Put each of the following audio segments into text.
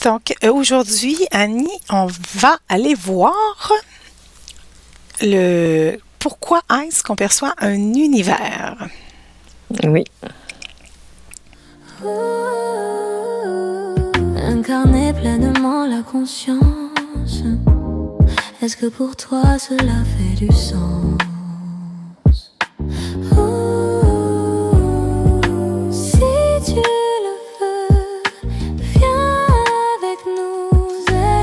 Donc, aujourd'hui, Annie, on va aller voir pourquoi est-ce qu'on perçoit un univers. Oui. Incarner pleinement la conscience. Est-ce que pour toi cela fait du sens? Si tu le veux, viens avec nous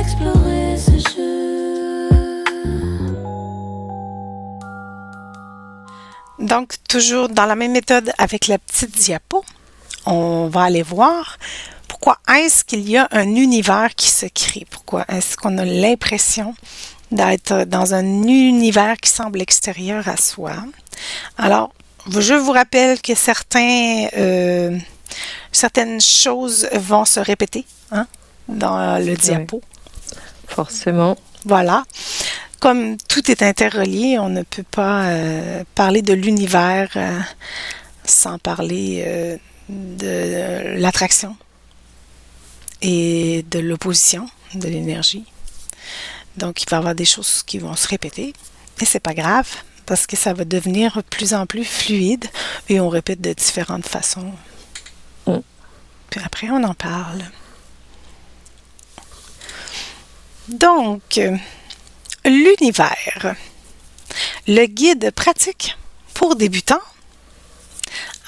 explorer ce jeu. Donc, toujours dans la même méthode avec la petite diapo, on va aller voir pourquoi est-ce qu'il y a un univers qui se crée. Pourquoi est-ce qu'on a l'impression d'être dans un univers qui semble extérieur à soi. Alors, je vous rappelle que certaines choses vont se répéter dans le diapo. Oui, forcément. Voilà. Comme tout est interrelié, on ne peut pas parler de l'univers sans parler de l'attraction et de l'opposition, de l'énergie. Donc, il va y avoir des choses qui vont se répéter, et c'est pas grave, parce que ça va devenir de plus en plus fluide, et on répète de différentes façons. Puis après, on en parle. Donc, l'univers, le guide pratique pour débutants.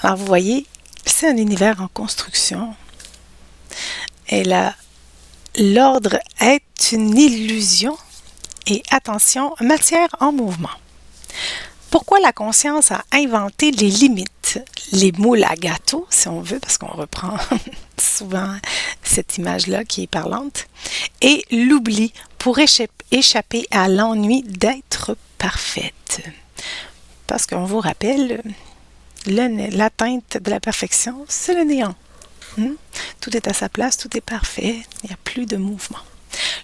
Alors, vous voyez, c'est un univers en construction. Et là, l'ordre est une illusion et attention, matière en mouvement. Pourquoi la conscience a inventé les limites, les moules à gâteau, si on veut, parce qu'on reprend souvent cette image-là qui est parlante, et l'oubli pour échapper à l'ennui d'être parfaite. Parce qu'on vous rappelle, l'atteinte de la perfection, c'est le néant. Tout est à sa place, tout est parfait, il n'y a plus de mouvement.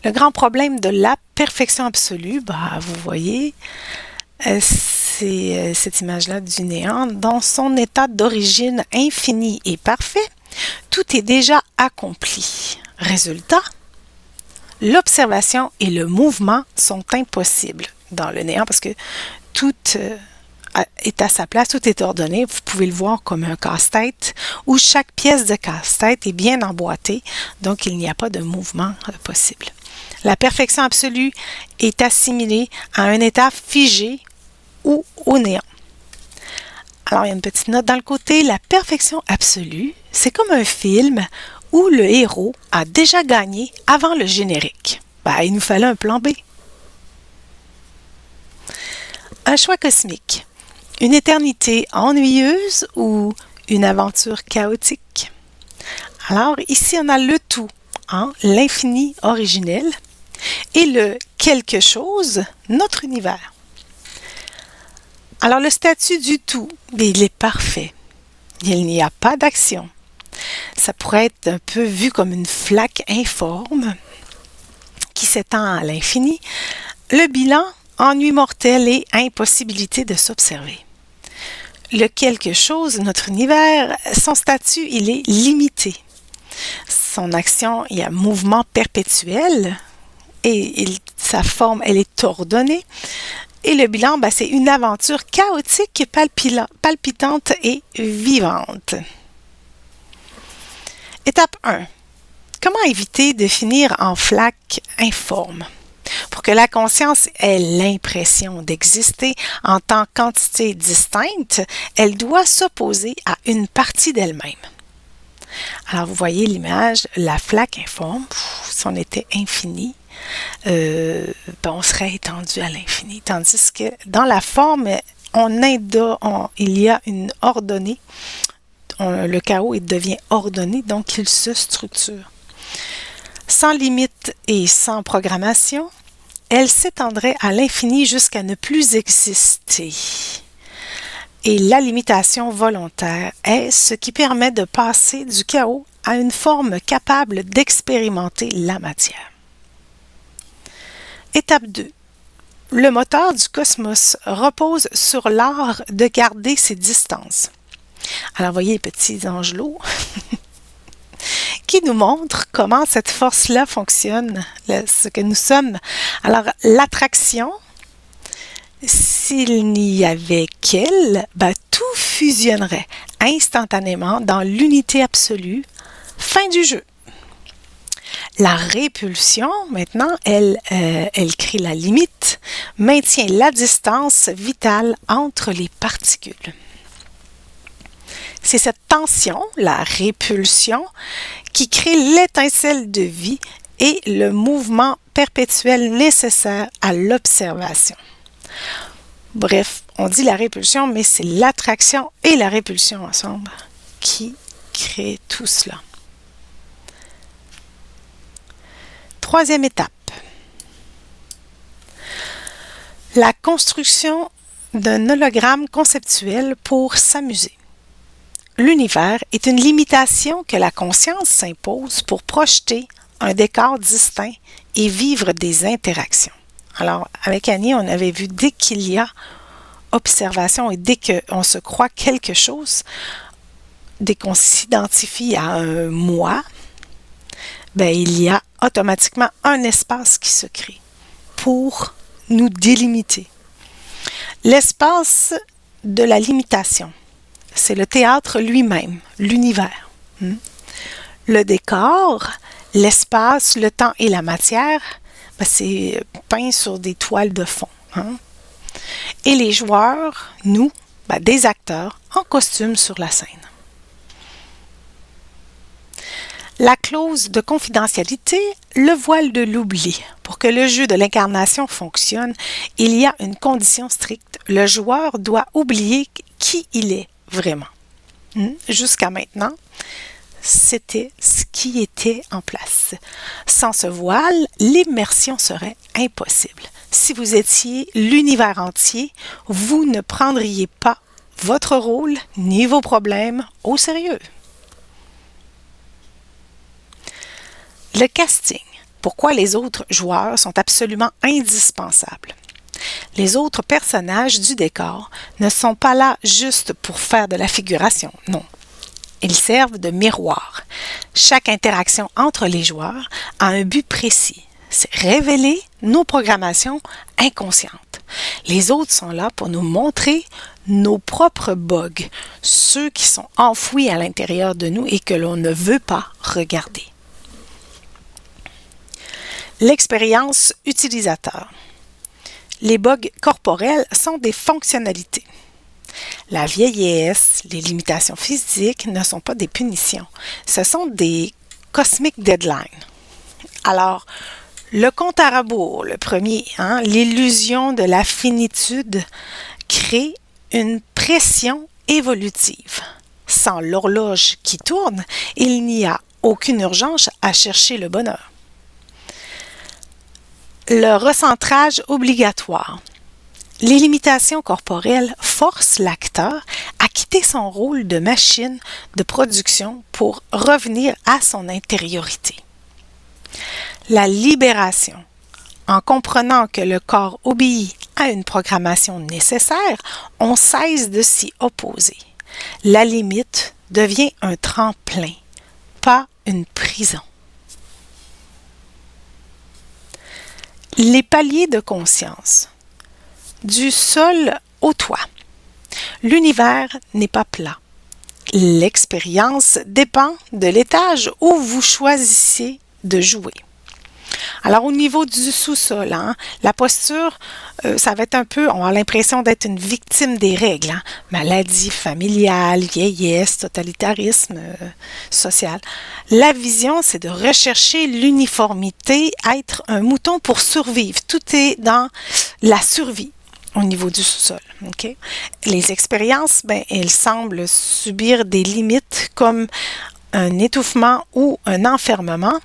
Le grand problème de la perfection absolue, vous voyez, c'est cette image-là du néant. Dans son état d'origine infini et parfait, tout est déjà accompli. Résultat, l'observation et le mouvement sont impossibles dans le néant parce que tout est à sa place, tout est ordonné. Vous pouvez le voir comme un casse-tête où chaque pièce de casse-tête est bien emboîtée, donc il n'y a pas de mouvement possible. La perfection absolue est assimilée à un état figé ou au néant. Alors, il y a une petite note dans le côté. La perfection absolue, c'est comme un film où le héros a déjà gagné avant le générique. Il nous fallait un plan B. Un choix cosmique. Une éternité ennuyeuse ou une aventure chaotique? Alors, ici, on a le tout, l'infini originel, et le quelque chose, notre univers. Alors, le statut du tout, il est parfait. Il n'y a pas d'action. Ça pourrait être un peu vu comme une flaque informe qui s'étend à l'infini. Le bilan, ennui mortel et impossibilité de s'observer. Le quelque chose, notre univers, son statut, il est limité. Son action, il y a mouvement perpétuel et sa forme, elle est ordonnée. Et le bilan, c'est une aventure chaotique, palpitante et vivante. Étape 1. Comment éviter de finir en flaque informe? Pour que la conscience ait l'impression d'exister en tant qu'entité distincte, elle doit s'opposer à une partie d'elle-même. Alors, vous voyez l'image, la flaque informe, si on était infini, on serait étendu à l'infini. Tandis que dans la forme, il y a une ordonnée. Le chaos devient ordonné, donc il se structure. Sans limite et sans programmation, elle s'étendrait à l'infini jusqu'à ne plus exister. Et la limitation volontaire est ce qui permet de passer du chaos à une forme capable d'expérimenter la matière. Étape 2. Le moteur du cosmos repose sur l'art de garder ses distances. Alors, voyez les petits angelots qui nous montre comment cette force-là fonctionne, ce que nous sommes. Alors, l'attraction, s'il n'y avait qu'elle, tout fusionnerait instantanément dans l'unité absolue. Fin du jeu. La répulsion, maintenant, elle crée la limite, maintient la distance vitale entre les particules. C'est cette tension, la répulsion, qui crée l'étincelle de vie et le mouvement perpétuel nécessaire à l'observation. Bref, on dit la répulsion, mais c'est l'attraction et la répulsion ensemble qui créent tout cela. Troisième étape. La construction d'un hologramme conceptuel pour s'amuser. L'univers est une limitation que la conscience s'impose pour projeter un décor distinct et vivre des interactions. Alors, avec Annie, on avait vu dès qu'il y a observation et dès qu'on se croit quelque chose, dès qu'on s'identifie à un moi, il y a automatiquement un espace qui se crée pour nous délimiter. L'espace de la limitation, c'est le théâtre lui-même, l'univers. Le décor, l'espace, le temps et la matière, c'est peint sur des toiles de fond. Et les joueurs, nous, des acteurs en costume sur la scène. La clause de confidentialité, le voile de l'oubli. Pour que le jeu de l'incarnation fonctionne, il y a une condition stricte. Le joueur doit oublier qui il est vraiment. Jusqu'à maintenant, c'était ce qui était en place. Sans ce voile, l'immersion serait impossible. Si vous étiez l'univers entier, vous ne prendriez pas votre rôle ni vos problèmes au sérieux. Le casting. Pourquoi les autres joueurs sont absolument indispensables? Les autres personnages du décor ne sont pas là juste pour faire de la figuration, non. Ils servent de miroir. Chaque interaction entre les joueurs a un but précis. C'est révéler nos programmations inconscientes. Les autres sont là pour nous montrer nos propres bugs, ceux qui sont enfouis à l'intérieur de nous et que l'on ne veut pas regarder. L'expérience utilisateur. Les bugs corporels sont des fonctionnalités. La vieillesse, les limitations physiques ne sont pas des punitions. Ce sont des cosmic deadlines. Alors, le compte à rebours, le premier, l'illusion de la finitude, crée une pression évolutive. Sans l'horloge qui tourne, il n'y a aucune urgence à chercher le bonheur. Le recentrage obligatoire. Les limitations corporelles forcent l'acteur à quitter son rôle de machine de production pour revenir à son intériorité. La libération. En comprenant que le corps obéit à une programmation nécessaire, on cesse de s'y opposer. La limite devient un tremplin, pas une prison. Les paliers de conscience. Du sol au toit. L'univers n'est pas plat. L'expérience dépend de l'étage où vous choisissez de jouer. Alors, au niveau du sous-sol, la posture, ça va être un peu, on a l'impression d'être une victime des règles. Maladie familiale, vieillesse, totalitarisme social. La vision, c'est de rechercher l'uniformité, être un mouton pour survivre. Tout est dans la survie au niveau du sous-sol. Okay? Les expériences, elles semblent subir des limites comme un étouffement ou un enfermement.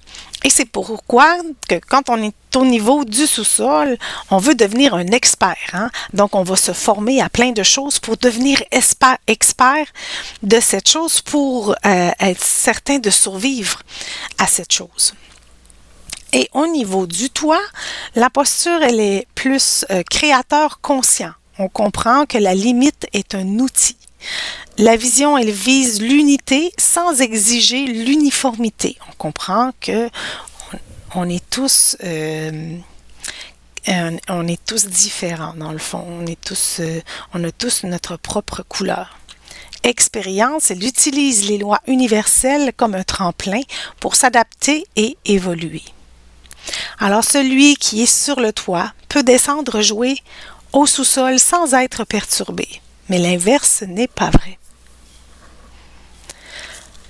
Et c'est pourquoi que quand on est au niveau du sous-sol, on veut devenir un expert. Donc, on va se former à plein de choses pour devenir expert de cette chose pour être certain de survivre à cette chose. Et au niveau du toit, la posture, elle est plus créateur conscient. On comprend que la limite est un outil La vision, elle vise l'unité sans exiger l'uniformité. On comprend que on est tous différents dans le fond. On a tous notre propre couleur. Expérience, elle utilise les lois universelles comme un tremplin pour s'adapter et évoluer. Alors celui qui est sur le toit peut descendre jouer au sous-sol sans être perturbé. Mais l'inverse n'est pas vrai.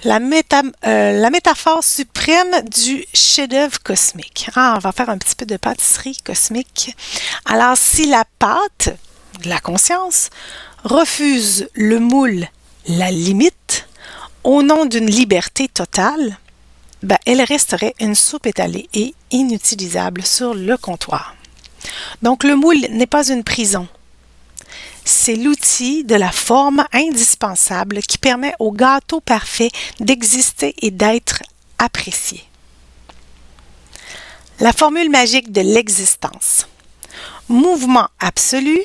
La métaphore suprême du chef-d'œuvre cosmique. On va faire un petit peu de pâtisserie cosmique. Alors, si la pâte, la conscience, refuse le moule, la limite, au nom d'une liberté totale, elle resterait une soupe étalée et inutilisable sur le comptoir. Donc, le moule n'est pas une prison. C'est l'outil de la forme indispensable qui permet au gâteau parfait d'exister et d'être apprécié. La formule magique de l'existence. Mouvement absolu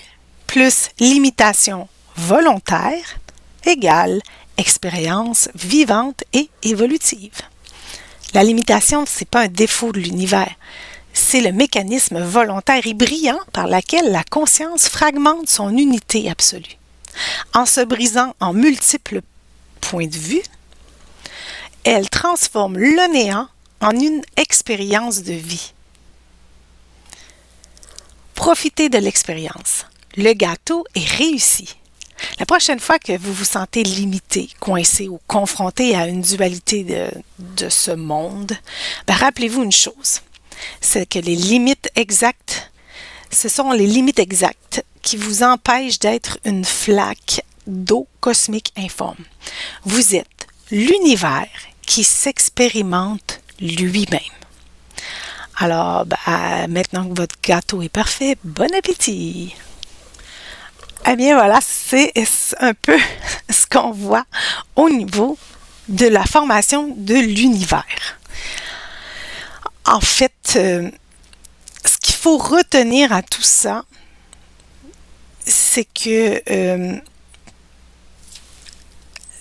plus limitation volontaire égale expérience vivante et évolutive. La limitation, ce n'est pas un défaut de l'univers. C'est le mécanisme volontaire et brillant par lequel la conscience fragmente son unité absolue. En se brisant en multiples points de vue, elle transforme le néant en une expérience de vie. Profitez de l'expérience. Le gâteau est réussi. La prochaine fois que vous vous sentez limité, coincé ou confronté à une dualité de ce monde, rappelez-vous une chose. C'est que ce sont les limites exactes qui vous empêchent d'être une flaque d'eau cosmique informe. Vous êtes l'univers qui s'expérimente lui-même. Alors, maintenant que votre gâteau est parfait, bon appétit! Eh bien voilà, c'est un peu ce qu'on voit au niveau de la formation de l'univers. En fait, ce qu'il faut retenir à tout ça, c'est que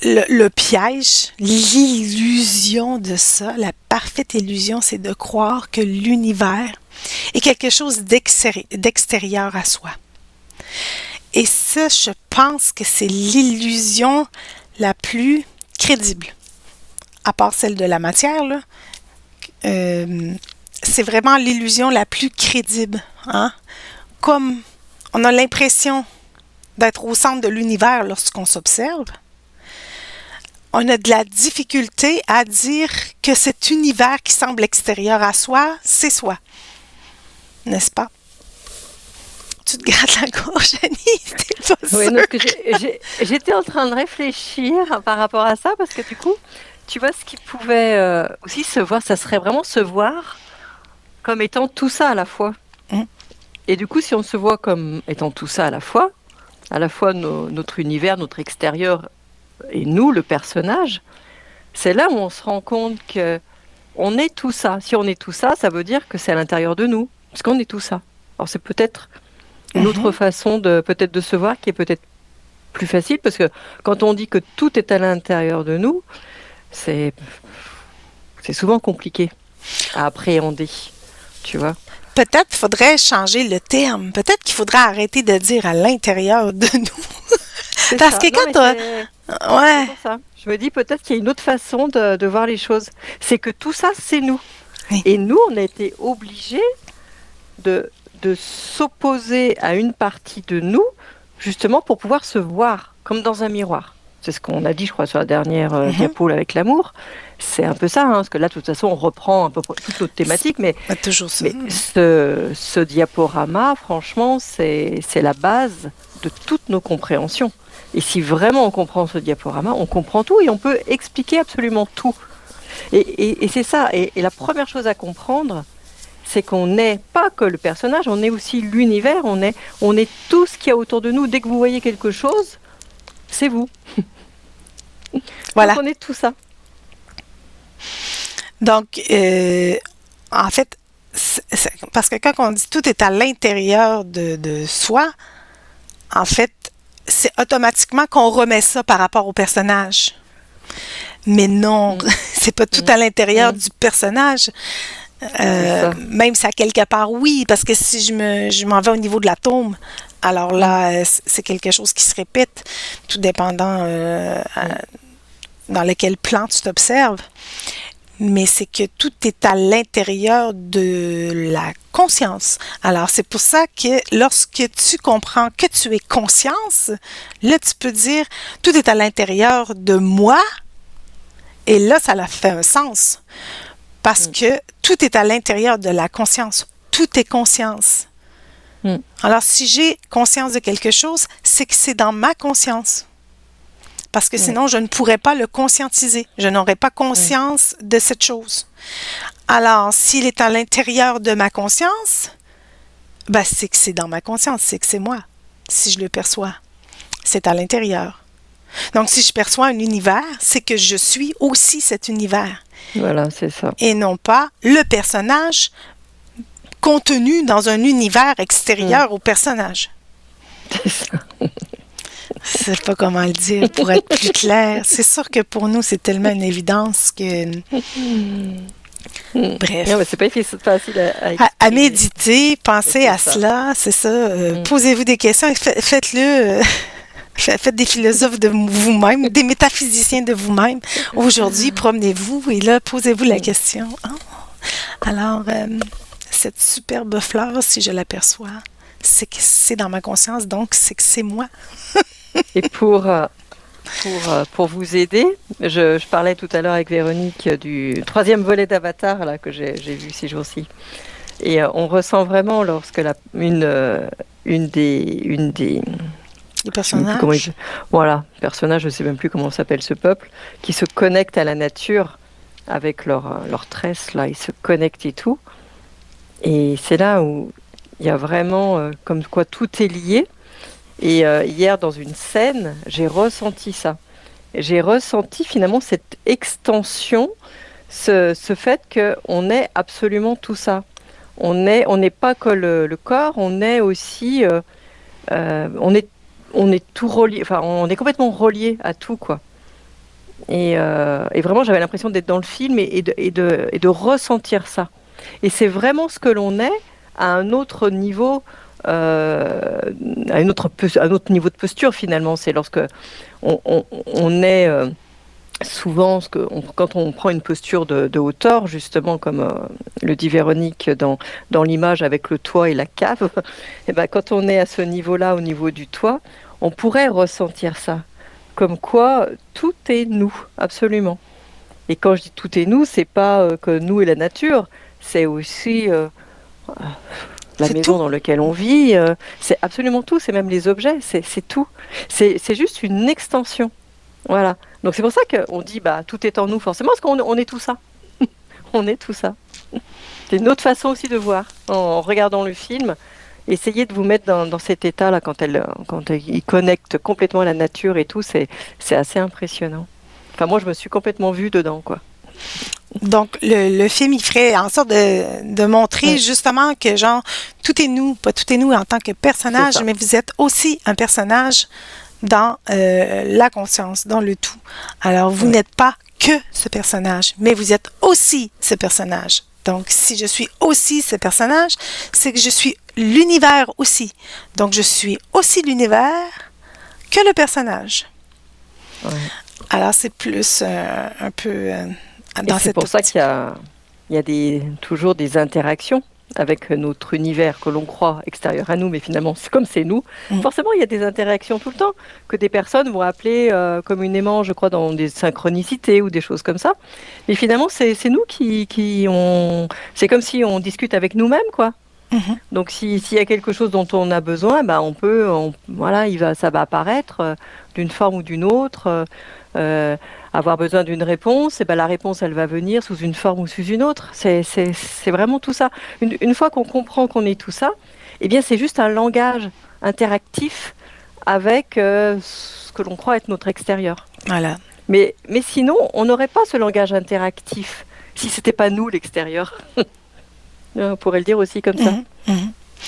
le piège, l'illusion de ça, la parfaite illusion, c'est de croire que l'univers est quelque chose d'extérieur à soi. Et ça, je pense que c'est l'illusion la plus crédible, à part celle de la matière, là. C'est vraiment l'illusion la plus crédible. Comme on a l'impression d'être au centre de l'univers lorsqu'on s'observe, on a de la difficulté à dire que cet univers qui semble extérieur à soi, c'est soi. N'est-ce pas? Tu te grattes la gorge, Annie? T'es pas sûre? Oui, non, j'étais en train de réfléchir par rapport à ça, parce que du coup, tu vois, ce qui pouvait aussi se voir, ça serait vraiment se voir comme étant tout ça à la fois. Et du coup, si on se voit comme étant tout ça à la fois notre univers, notre extérieur et nous, le personnage, c'est là où on se rend compte que on est tout ça. Si on est tout ça, ça veut dire que c'est à l'intérieur de nous, parce qu'on est tout ça. Alors c'est peut-être une autre façon de se voir qui est peut-être plus facile, parce que quand on dit que tout est à l'intérieur de nous, c'est souvent compliqué à appréhender, tu vois. Peut-être faudrait changer le terme. Peut-être qu'il faudrait arrêter de dire à l'intérieur de nous. Parce que quand c'est pour ça. Je me dis peut-être qu'il y a une autre façon de voir les choses. C'est que tout ça, c'est nous. Oui. Et nous, on a été obligés de s'opposer à une partie de nous, justement pour pouvoir se voir, comme dans un miroir. C'est ce qu'on a dit, je crois, sur la dernière diapo avec l'amour. C'est un peu ça, parce que là, de toute façon, on reprend un peu toute notre thématique, mais ce diaporama, franchement, c'est la base de toutes nos compréhensions. Et si vraiment on comprend ce diaporama, on comprend tout et on peut expliquer absolument tout. Et c'est ça. Et la première chose à comprendre, c'est qu'on n'est pas que le personnage, on est aussi l'univers, on est tout ce qu'il y a autour de nous. Dès que vous voyez quelque chose, c'est vous. Voilà. Donc on est tout ça. Donc, en fait, parce que quand on dit tout est à l'intérieur de soi, en fait, c'est automatiquement qu'on remet ça par rapport au personnage. Mais non, c'est pas tout à l'intérieur du personnage. Même si à quelque part, oui, parce que si je m'en vais au niveau de l'atome, alors là, c'est quelque chose qui se répète, tout dépendant dans lequel plan tu t'observes. Mais c'est que tout est à l'intérieur de la conscience. Alors, c'est pour ça que lorsque tu comprends que tu es conscience, là, tu peux dire, tout est à l'intérieur de moi, et là, ça a fait un sens. Parce que tout est à l'intérieur de la conscience. Tout est conscience. Alors, si j'ai conscience de quelque chose, c'est que c'est dans ma conscience. Parce que sinon, je ne pourrais pas le conscientiser. Je n'aurais pas conscience de cette chose. Alors, s'il est à l'intérieur de ma conscience, ben, c'est que c'est dans ma conscience, c'est que c'est moi. Si je le perçois, c'est à l'intérieur. Donc, si je perçois un univers, c'est que je suis aussi cet univers. Voilà, c'est ça. Et non pas le personnage contenu dans un univers extérieur au personnage. C'est ça. Je ne sais pas comment le dire pour être plus clair. C'est sûr que pour nous, c'est tellement une évidence que... Bref. Non, mais c'est pas facile à méditer, pensez à ça. cela, c'est ça. Posez-vous des questions et faites-le. Faites des philosophes de vous-même, des métaphysiciens de vous-même. Aujourd'hui, promenez-vous et là, posez-vous la question. Oh, alors, cette superbe fleur, si je l'aperçois, c'est que c'est dans ma conscience, donc c'est que c'est moi. Et pour vous aider, je parlais tout à l'heure avec Véronique du 3e volet d'Avatar là, que j'ai vu ces jours-ci. Et on ressent vraiment lorsque une des Les personnages. Voilà, personnage, je ne sais même plus comment s'appelle ce peuple, qui se connecte à la nature avec leurs tresses, là, ils se connectent et tout. Et c'est là où il y a vraiment, comme quoi tout est lié. Et hier, dans une scène, j'ai ressenti ça. J'ai ressenti finalement cette extension, ce fait qu'on est absolument tout ça. On n'est pas que le corps, on est aussi... on est tout relié, enfin, on est complètement relié à tout, quoi. Et vraiment, j'avais l'impression d'être dans le film et de ressentir ça. Et c'est vraiment ce que l'on est à un autre niveau, à un autre niveau de posture, finalement. C'est lorsque on est souvent, quand on prend une posture de hauteur, justement, comme le dit Véronique dans l'image avec le toit et la cave, et ben, quand on est à ce niveau-là, au niveau du toit, on pourrait ressentir ça. Comme quoi, tout est nous, absolument. Et quand je dis tout est nous, c'est pas que nous et la nature, c'est aussi la C'est maison tout. dans laquelle on vit, c'est absolument tout, c'est même les objets, c'est tout. C'est juste une extension. Voilà. Donc c'est pour ça qu'on dit bah tout est en nous forcément parce qu'on est tout ça. On est tout ça. C'est une autre façon aussi de voir en regardant le film. Essayez de vous mettre dans cet état-là quand il connecte complètement à la nature et tout, c'est assez impressionnant. Enfin moi je me suis complètement vue dedans quoi. Donc, le film, il ferait en sorte de montrer justement que, genre, tout est nous, pas tout est nous en tant que personnage, mais vous êtes aussi un personnage dans la conscience, dans le tout. Alors, vous n'êtes pas que ce personnage, mais vous êtes aussi ce personnage. Donc, si je suis aussi ce personnage, c'est que je suis l'univers aussi. Donc, je suis aussi l'univers que le personnage. Ouais. Alors, c'est plus un peu... Et c'est pour ça qu'il y a toujours des interactions avec notre univers que l'on croit extérieur à nous, mais finalement, comme c'est nous, forcément, il y a des interactions tout le temps que des personnes vont appeler communément, je crois, dans des synchronicités ou des choses comme ça. Mais finalement, c'est nous c'est comme si on discute avec nous-mêmes, quoi. Donc, s'il y a quelque chose dont on a besoin, bah, voilà, ça va apparaître d'une forme ou d'une autre. Avoir besoin d'une réponse, et ben la réponse, elle va venir sous une forme ou sous une autre. C'est vraiment tout ça. Une fois qu'on comprend qu'on est tout ça, eh bien, c'est juste un langage interactif avec ce que l'on croit être notre extérieur. Voilà. Mais sinon, on n'aurait pas ce langage interactif si c'était pas nous l'extérieur. On pourrait le dire aussi comme ça.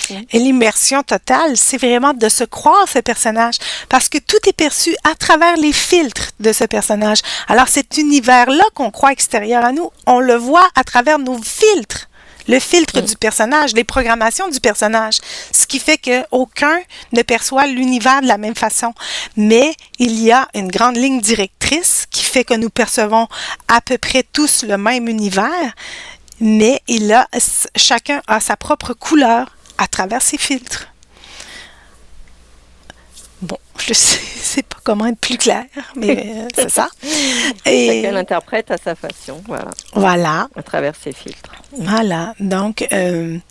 Et l'immersion totale, c'est vraiment de se croire ce personnage parce que tout est perçu à travers les filtres de ce personnage. Alors cet univers-là qu'on croit extérieur à nous, on le voit à travers nos filtres. Le filtre du personnage, les programmations du personnage, ce qui fait qu'aucun ne perçoit l'univers de la même façon. Mais il y a une grande ligne directrice qui fait que nous percevons à peu près tous le même univers, mais chacun a sa propre couleur à travers ses filtres. Bon, je ne sais pas comment être plus clair, mais c'est ça. Et chacun l'interprète à sa façon, voilà. Voilà. À travers ses filtres. Voilà. Donc, dans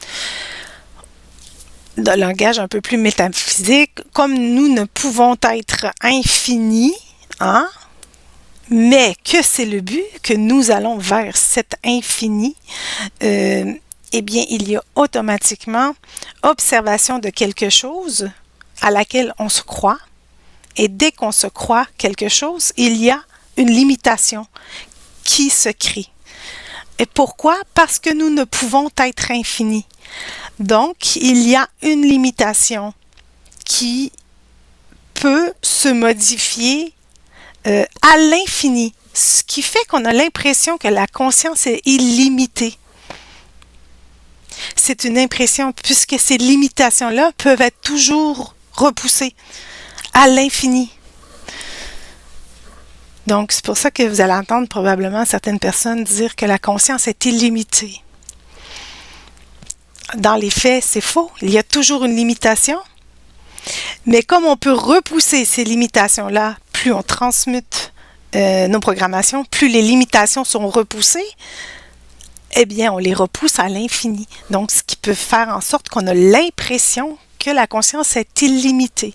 le langage un peu plus métaphysique, comme nous ne pouvons être infinis, hein, mais que c'est le but, que nous allons vers cet infini, eh bien, il y a automatiquement observation de quelque chose à laquelle on se croit. Et dès qu'on se croit quelque chose, il y a une limitation qui se crée. Et pourquoi? Parce que nous ne pouvons être infinis. Donc, il y a une limitation qui peut se modifier à l'infini, ce qui fait qu'on a l'impression que la conscience est illimitée. C'est une impression puisque ces limitations-là peuvent être toujours repoussées à l'infini. Donc, c'est pour ça que vous allez entendre probablement certaines personnes dire que la conscience est illimitée. Dans les faits, c'est faux. Il y a toujours une limitation. Mais comme on peut repousser ces limitations-là, plus on transmute nos programmations, plus les limitations sont repoussées, eh bien, on les repousse à l'infini. Donc, ce qui peut faire en sorte qu'on a l'impression que la conscience est illimitée.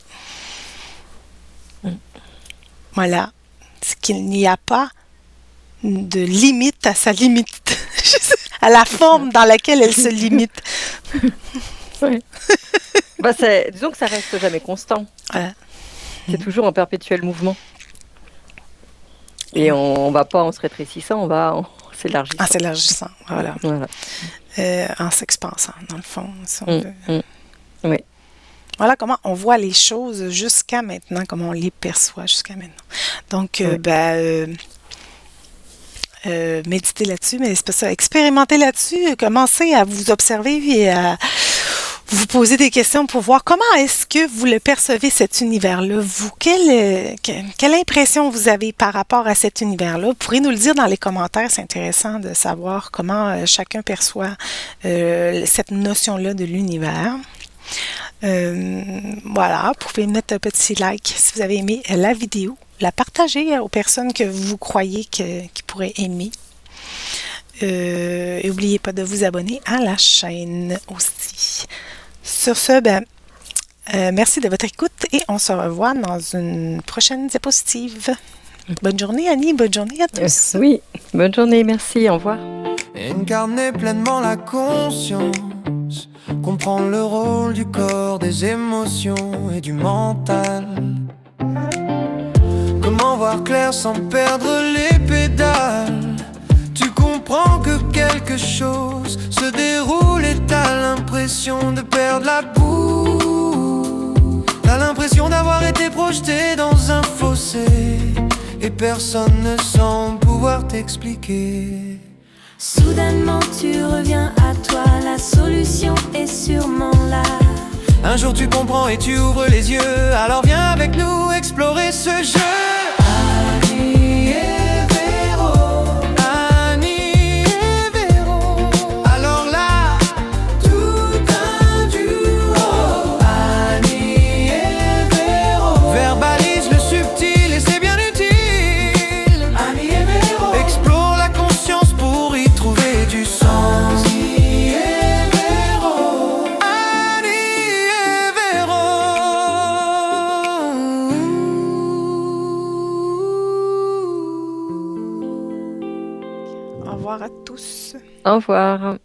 Voilà. C'est qu'il n'y a pas de limite à sa limite, à la forme dans laquelle elle se limite. Ouais. Disons que ça reste jamais constant. Voilà. C'est toujours en perpétuel mouvement. Et on va pas en se rétrécissant, on va en s'élargissant. En s'élargissant, voilà. En s'expansant, dans le fond. Si on veut. Oui. Voilà comment on voit les choses jusqu'à maintenant, comment on les perçoit jusqu'à maintenant. Donc, méditez là-dessus, mais c'est pas ça. Expérimentez là-dessus, commencez à vous observer et à vous poser des questions pour voir comment est-ce que vous le percevez, cet univers-là. Vous, quelle impression vous avez par rapport à cet univers-là? Vous pourrez nous le dire dans les commentaires. C'est intéressant de savoir comment chacun perçoit cette notion-là de l'univers. Voilà, vous pouvez mettre un petit like si vous avez aimé la vidéo, la partager aux personnes que vous croyez qui pourraient aimer. Et n'oubliez pas de vous abonner à la chaîne aussi. Sur ce, merci de votre écoute et on se revoit dans une prochaine diapositive. Bonne journée Annie, bonne journée à tous. Oui, bonne journée, merci, au revoir. Incarner pleinement la conscience, comprendre le rôle du corps, des émotions et du mental. Comment voir clair sans perdre les pédales? Tu comprends que quelque chose se déroule et t'as l'impression de perdre la boue. T'as l'impression d'avoir été projeté dans un fossé et personne ne semble pouvoir t'expliquer. Soudainement tu reviens à toi, la solution est sûrement là. Un jour tu comprends et tu ouvres les yeux, alors viens avec nous explorer ce jeu. Annie et Véro, Annie et Véro. Alors là, tout un duo. Annie et Véro verbalise le subtil et c'est bien utile. Annie et Véro explore la conscience pour y trouver du sens. Annie et Véro, Annie et Véro. Au revoir à tous. Au revoir.